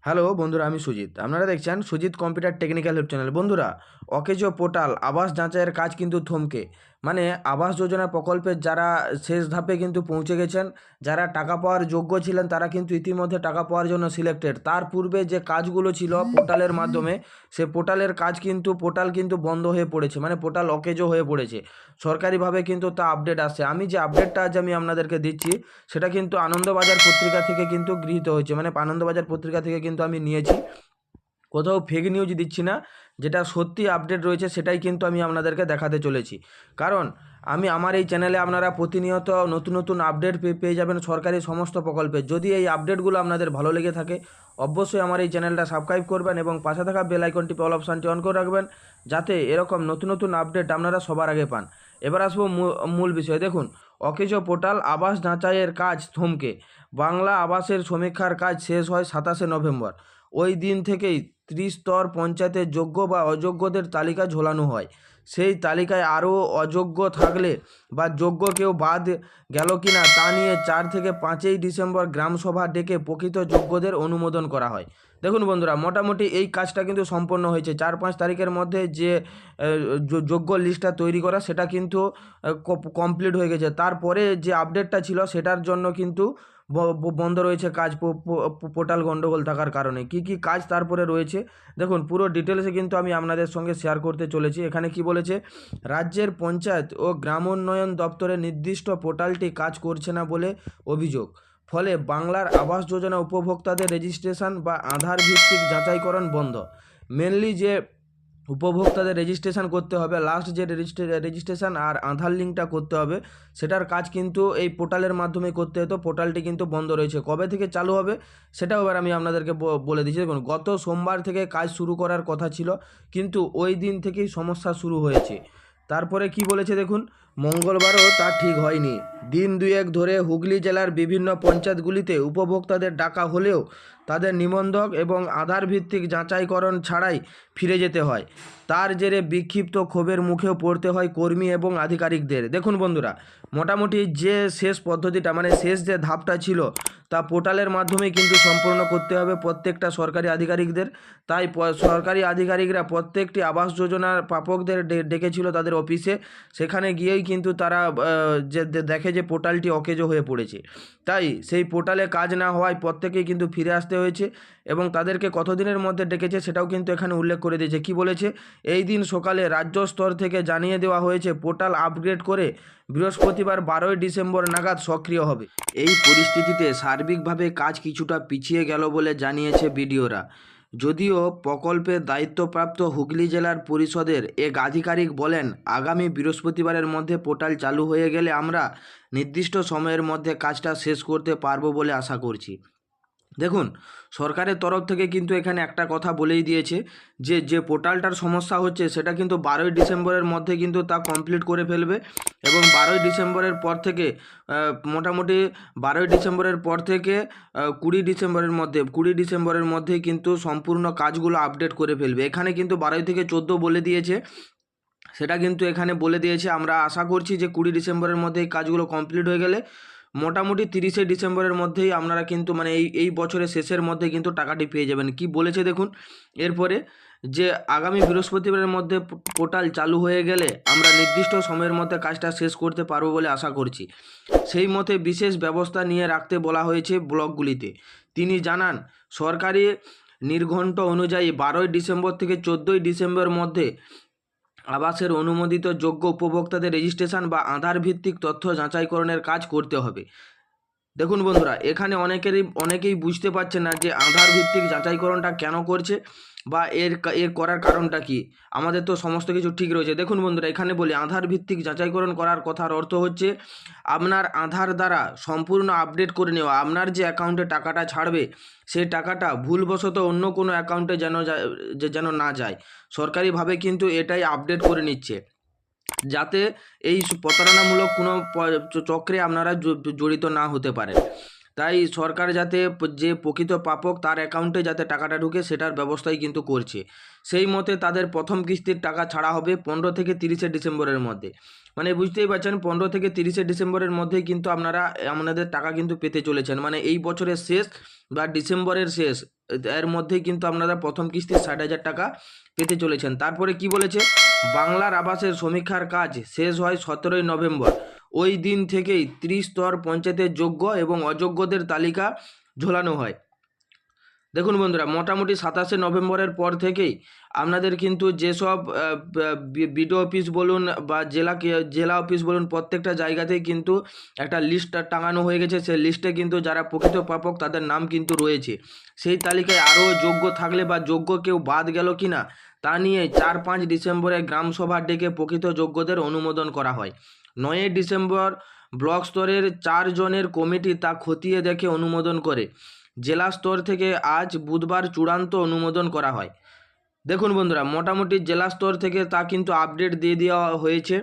Hello বন্ধুরা, আমি সুজিত। আপনারা দেখছেন Sujit computer technical help channel. বন্ধুরা, অকেজো পোর্টাল আবাস যাচাইয়ের কাজ কিন্তু থমকে, মানে আবাস যোজনা প্রকল্পের যারা শেষ ধাপে কিন্তু পৌঁছে গেছেন, যারা টাকা পাওয়ার যোগ্য ছিলেন তারা কিন্তু ইতিমধ্যে টাকা পাওয়ার জন্য সিলেক্টেড। তার পূর্বে যে কাজগুলো ছিল পোর্টালের মাধ্যমে, সে পোর্টালের কাজ কিন্তু পোর্টাল কিন্তু বন্ধ হয়ে পড়েছে, মানে পোর্টাল অকেজো হয়ে পড়েছে। সরকারিভাবে কিন্তু তা আপডেট আসছে। আমি যে আপডেটটা আজ আমি আপনাদেরকে দিচ্ছি সেটা কিন্তু আনন্দবাজার পত্রিকা থেকে কিন্তু গৃহীত হয়েছে, মানে আনন্দবাজার পত্রিকা থেকে কিন্তু আমি নিয়েছি। কোথাও ফেক নিউজ দিচ্ছি না, যেটা সত্যি আপডেট রয়েছে সেটাই কিন্তু আমি আপনাদেরকে দেখাতে চলেছি। কারণ আমার এই চ্যানেলে আপনারা প্রতিনিয়ত নতুন নতুন আপডেট পেয়ে যাবেন সরকারি সমস্ত প্রকল্পের। যদি এই আপডেটগুলো আপনাদের ভালো লেগে থাকে অবশ্যই আমার এই চ্যানেলটা সাবস্ক্রাইব করবেন এবং পাশে থাকা বেল আইকনটি অল অপশানটি অন করে রাখবেন, যাতে এরকম নতুন নতুন আপডেট আপনারা সবার আগে পান। এবার আসবো মূল বিষয়। দেখুন, অকেজো পোর্টাল আবাস যাচাইয়ের কাজ থমকে। বাংলা আবাসের সমীক্ষার কাজ শেষ হয় 27 নভেম্বর। ওই দিন থেকেই ত্রিস্তর পঞ্চায়েতের যোগ্য বা অযোগ্যদের তালিকা ঝোলানো হয়। সেই তালিকায় আরও অযোগ্য থাকলে বা যোগ্য কেউ বাদ গেল কিনা তা নিয়ে 4 থেকে 5ই ডিসেম্বর গ্রামসভা ডেকে প্রকৃত যোগ্যদের অনুমোদন করা হয়। দেখুন বন্ধুরা, মোটামুটি এই কাজটা কিন্তু সম্পন্ন হয়েছে। 4-5 তারিখের মধ্যে যে যোগ্য লিস্টটা তৈরি করা সেটা কিন্তু কমপ্লিট হয়ে গেছে। তারপরে যে আপডেটটা ছিল সেটার জন্য কিন্তু বন্ধ রয়েছে কাজ, পোর্টাল গন্ডগোল থাকার কারণে। কি কি কাজ তারপরে রয়েছে দেখুন, পুরো ডিটেলসে কিন্তু আমি আপনাদের সঙ্গে শেয়ার করতে চলেছি। এখানে কি বলেছে, রাজ্যের পঞ্চায়েত ও গ্রামোন্নয়ন দপ্তরে নির্দিষ্ট পোর্টালটি কাজ করছে না বলে অভিযোগ। ফলে বাংলার আবাস যোজনা উপভোক্তাদের রেজিস্ট্রেশন বা আধার ভিত্তিক যাচাইকরণ বন্ধ। মেনলি যে উপভোক্তাদের রেজিস্ট্রেশন করতে হবে, লাস্ট যে রেজিস্ট্রেশন আর আধার লিঙ্কটা করতে হবে, সেটার কাজ কিন্তু এই পোর্টালের মাধ্যমে করতে হতো। পোর্টালটি কিন্তু বন্ধ রয়েছে। কবে থেকে চালু হবে সেটাও এবার আমি আপনাদেরকে বলে দিচ্ছি। দেখুন, গত সোমবার থেকে কাজ শুরু করার কথা ছিল, কিন্তু ওই দিন থেকেই সমস্যা শুরু হয়েছে। তারপরে কি বলেছে দেখুন, মঙ্গলবারও তা ঠিক হয়নি। দিন দুয়েক ধরে হুগলি জেলার বিভিন্ন পঞ্চায়েতগুলিতে উপভোক্তাদের ডাকা হলেও তাদের নিবন্ধক এবং আধার ভিত্তিক যাচাইকরণ ছাড়াই ফিরে যেতে হয়। তার জেরে বিক্ষিপ্ত ক্ষোভের মুখেও পড়তে হয় কর্মী এবং আধিকারিকদের। দেখুন বন্ধুরা, মোটামুটি যে শেষ পদ্ধতিটা, মানে শেষ যে ধাপটা ছিল, তা পোর্টালের মাধ্যমেই কিন্তু সম্পূর্ণ করতে হবে প্রত্যেকটা সরকারি আধিকারিকদের। তাই সরকারি আধিকারিকরা প্রত্যেকটি আবাস যোজনার প্রাপকদের ডেকেছিল তাদের অফিসে। সেখানে গিয়েই কিন্তু তারা যে দেখে যে পোর্টালটি অকেজো হয়ে পড়েছে। তাই সেই পোর্টালে কাজ না হওয়ায় প্রত্যেকেই কিন্তু ফিরে আসতে হয়েছে এবং তাদেরকে কতদিনের মধ্যে ডেকেছে সেটাও কিন্তু এখানে উল্লেখ করে দিয়েছে। কি বলেছে, এই দিন সকালে রাজ্য স্তর থেকে জানিয়ে দেওয়া হয়েছে পোর্টাল আপগ্রেড করে বৃহস্পতিবার 12ই ডিসেম্বর নাগাদ সক্রিয় হবে। এই পরিস্থিতিতে সার্বিকভাবে কাজ কিছুটা পিছিয়ে গেল বলে জানিয়েছে বিডিওরা। যদিও প্রকল্পের দায়িত্বপ্রাপ্ত হুগলি জেলার পরিষদের এক আধিকারিক বলেন, আগামী বৃহস্পতিবারের মধ্যে পোর্টাল চালু হয়ে গেলে আমরা নির্দিষ্ট সময়ের মধ্যে কাজটা শেষ করতে পারবো বলে আশা করছি। দেখুন, সরকারের তরফ থেকে কিন্তু এখানে একটা কথা বলেই দিয়েছে যে যে পোর্টালটার সমস্যা হচ্ছে সেটা কিন্তু 12ই ডিসেম্বরের মধ্যে কিন্তু তা কমপ্লিট করে ফেলবে এবং 12ই ডিসেম্বরের পর থেকে মোটামুটি 12ই ডিসেম্বরের পর থেকে 20 ডিসেম্বরের মধ্যেই কিন্তু সম্পূর্ণ কাজগুলো আপডেট করে ফেলবে। এখানে কিন্তু 12 থেকে 14 বলে দিয়েছে, সেটা কিন্তু এখানে বলে দিয়েছে। আমরা আশা করছি যে 20 ডিসেম্বরের মধ্যে এই কাজগুলো কমপ্লিট হয়ে গেলে মোটামুটি 30শে ডিসেম্বরের মধ্যেই আপনারা কিন্তু মানে এই বছরের শেষের মধ্যে কিন্তু টাকাটি পেয়ে যাবেন। কি বলেছে দেখুন এরপরে, যে আগামী বৃহস্পতিবারের মধ্যে পোর্টাল চালু হয়ে গেলে আমরা নির্দিষ্ট সময়ের মধ্যে কাজটা শেষ করতে পারবো বলে আশা করছি। সেই মতে বিশেষ ব্যবস্থা নিয়ে রাখতে বলা হয়েছে ব্লকগুলিতে। তিনি জানান, সরকারি নির্ঘণ্ট অনুযায়ী 12ই ডিসেম্বর থেকে 14ই ডিসেম্বর মধ্যে আবাসের অনুমোদিত যোগ্য উপভোক্তাদের রেজিস্ট্রেশন বা আধার ভিত্তিক তথ্য যাচাইকরণের কাজ করতে হবে। দেখুন বন্ধুরা, এখানে অনেকেই বুঝতে পারছেন না যে আধার ভিত্তিক যাচাইকরণটা কেন করছে বা এর করার কারণটা কি। আমাদের তো সমস্ত কিছু ঠিক রয়েছে। দেখুন বন্ধুরা, এখানে বলি আধার ভিত্তিক যাচাইকরণ করার কথার অর্থ হচ্ছে আপনার আধার দ্বারা সম্পূর্ণ আপডেট করে নেওয়া। আপনার যে অ্যাকাউন্টে টাকাটা ছাড়বে সেই টাকাটা ভুলবশত অন্য কোনো অ্যাকাউন্টে যেন না যায়। সরকারিভাবে কিন্তু এটাই আপডেট করে নিচ্ছে, যাতে এই প্রতারণামূলক কোনো চক্রে আপনারা জড়িত না হতে পারেন। তাই সরকার যাতে যে প্রকৃত প্রাপক তার অ্যাকাউন্টে যাতে টাকাটা ঢুকে সেটার ব্যবস্থাই কিন্তু করছে। সেই মতে তাদের প্রথম কিস্তির টাকা ছাড়া হবে 15 থেকে 30শে ডিসেম্বরের মধ্যে। মানে বুঝতেই পারছেন, 15 থেকে 30শে ডিসেম্বরের মধ্যেই কিন্তু আপনারা আপনাদের টাকা কিন্তু পেতে চলেছেন। মানে এই বছরের শেষ বা ডিসেম্বরের শেষ এর মধ্যেই কিন্তু আপনারা প্রথম কিস্তি 60,000 টাকা পেতে চলেছেন। তারপরে কি বলেছে, বাংলার আবাসের সমীক্ষার কাজ শেষ হয় 17ই নভেম্বর। ওই দিন থেকেই 30 স্তর পঞ্চায়েতের যোগ্য এবং অযোগ্যদের তালিকা ঝোলানো হয়। দেখুন বন্ধুরা, মোটামুটি 27শে নভেম্বরের পর থেকেই আপনাদের কিন্তু যেসব বিডিও অফিস বলুন বা জেলা অফিস বলুন, প্রত্যেকটা জায়গাতেই কিন্তু একটা লিস্ট টাঙানো হয়ে গেছে। সেই লিস্টে কিন্তু যারা প্রকৃত প্রাপক তাদের নাম কিন্তু রয়েছে। সেই তালিকায় আরও যোগ্য থাকলে বা যোগ্য কেউ বাদ গেল কি না তা নিয়ে 4-5 ডিসেম্বরে গ্রামসভা ডেকে প্রকৃত যোগ্যদের অনুমোদন করা হয়। 9ই ডিসেম্বর ব্লক স্তরের 4 জনের কমিটি তা খতিয়ে দেখে অনুমোদন করে। জেলা স্তর থেকে আজ বুধবার চূড়ান্ত অনুমোদন করা হয়। দেখুন বন্ধুরা, মোটামুটি জেলা স্তর থেকে তা কিন্তু আপডেট দিয়ে দেওয়া হয়েছে,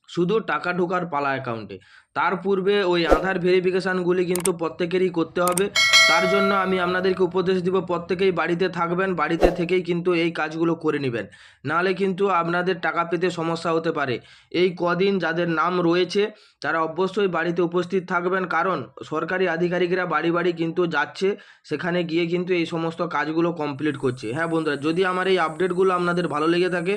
শুধু টাকা ঢোকার পালা অ্যাকাউন্টে। তার পূর্বে ওই আধার ভেরিফিকেশানগুলি কিন্তু প্রত্যেকেরই করতে হবে। তার জন্য আমি আপনাদেরকে উপদেশ দিব, প্রত্যেকেই বাড়িতে থাকবেন, বাড়িতে থেকেই কিন্তু এই কাজগুলো করে নেবেন, নাহলে কিন্তু আপনাদের টাকা পেতে সমস্যা হতে পারে। এই কদিন যাদের নাম রয়েছে তারা অবশ্যই বাড়িতে উপস্থিত থাকবেন, কারণ সরকারি আধিকারিকরা বাড়ি বাড়ি কিন্তু যাচ্ছে, সেখানে গিয়ে কিন্তু এই সমস্ত কাজগুলো কমপ্লিট করছে। হ্যাঁ বন্ধুরা, যদি আমার এই আপডেটগুলো আপনাদের ভালো লেগে থাকে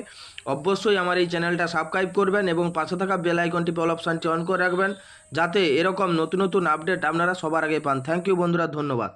অবশ্যই আমার এই চ্যানেলটা সাবস্ক্রাইব করবেন এবং পাশে থাকা বেল আইকনটি অল অপশানটি অন করে রাখবেন, যাতে এরকম নতুন নতুন আপডেট আপনারা সবার আগে পান। থ্যাংক ইউ বন্ধুরা, ধন্যবাদ।